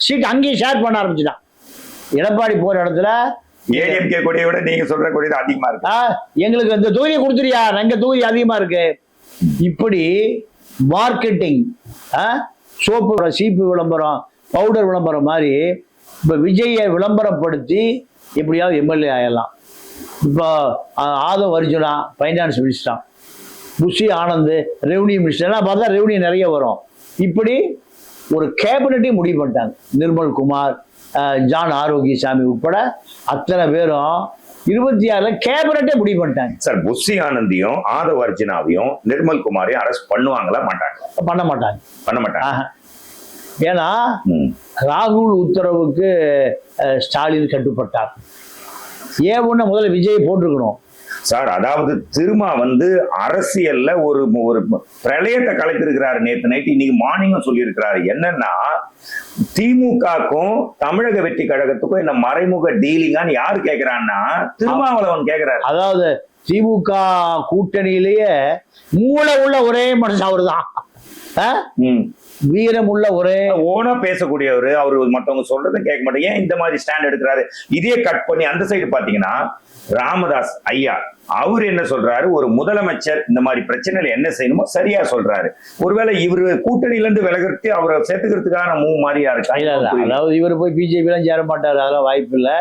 Seat அங்கேயும் share பண்ண ஆரம்பிச்சுட்டான். எடப்பாடி போற இடத்துல ஏடிஎம்கே கொடியை விட நீங்க சொல்ற கொடி தான் அதிகமா இருக்கு. எங்களுக்கு இந்த தொகுதியை கொடுத்துறியா, எங்க தொகுதி அதிகமா இருக்கு. இப்படி மார்க்கெட்டிங், சோப்பு சீப்பு விளம்பரம், பவுடர் விளம்பரம் மாதிரி இப்ப விஜயை விளம்பரப்படுத்தி எப்படியாவது எம்எல்ஏ ஆயிடலாம். இப்போ Aadhav Arjuna finance minister, Bussy Anand revenue minister, எல்லாம் பார்த்தா ரெவன்யூ நிறைய வரும். இப்படி ஒரு கேபினட்டையும் முடிவு பண்ணிட்டாங்க. நிர்மல் குமார், ஜான் ஆரோக்கியசாமி உட்பட அத்தனை பேரும் 26 கேபினட்டே முடிவு பண்ணிட்டாங்க. சார், புஷி ஆனந்தியும் ஆதவ் அர்ஜுனாவையும் நிர்மல் குமாரையும் அரெஸ்ட் பண்ணுவாங்களா? மாட்டாங்க. பண்ண மாட்டாங்க. ஏன்னா ராகுல் உத்தரவுக்கு ஸ்டாலின் கட்டுப்பட்டார். ஏன் முதல்ல விஜய் போட்டிருக்கணும் சார். அதாவது திருமா அரசியல்ல ஒரு பிரளயத்தை கலைத்திருக்கிறாரு. நேற்று நைட்டு இன்னைக்கு மார்னிங்கும் சொல்லியிருக்கிறாரு. என்னன்னா, திமுகக்கும் தமிழக வெற்றி கழகத்துக்கும் இந்த மறைமுக டீலிங்கான்னு யாரு கேட்கிறான்னா திருமாவளவன் கேட்கிறாரு. அதாவது திமுக கூட்டணியிலேயே மூளை உள்ள ஒரே மனுஷன் அவரு தான். வீரம் உள்ள ஒரே ஓனா பேசக்கூடியவர். அவரு மத்தவங்க சொல்றதை கேட்க மாட்டேங்க. ஏன் இந்த மாதிரி ஸ்டாண்ட் எடுக்கிறாரு? இதே கட் பண்ணி அந்த சைடு பாத்தீங்கன்னா ராமதாஸ் ஐயா அவரு என்ன சொல்றாரு? ஒரு முதலமைச்சர் இந்த மாதிரி பிரச்சனையில என்ன செய்யணுமோ சரியா சொல்றாரு. ஒருவேளை இவரு கூட்டணியில இருந்து விலகிறது அவரை சேர்த்துக்கிறதுக்கான மூவ் மாதிரியா இருக்கு. அதாவது இவர் போய் பிஜேபி எல்லாம் சேர மாட்டாரு, அதெல்லாம் வாய்ப்பு இல்லை.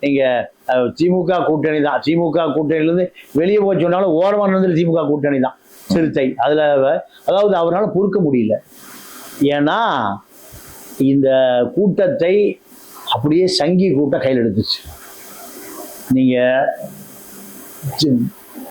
நீங்க திமுக கூட்டணி தான். திமுக கூட்டணியில இருந்து வெளியே போய் சொன்னாலும் ஓரமா இருந்து திமுக கூட்டணி தான் சிறுத்தை. அதுல அதாவது அவரால் பொறுக்க முடியல. ஏன்னா இந்த கூட்டத்தை அப்படியே சங்கி கூட்டம் கையில் எடுத்துச்சு. நீங்க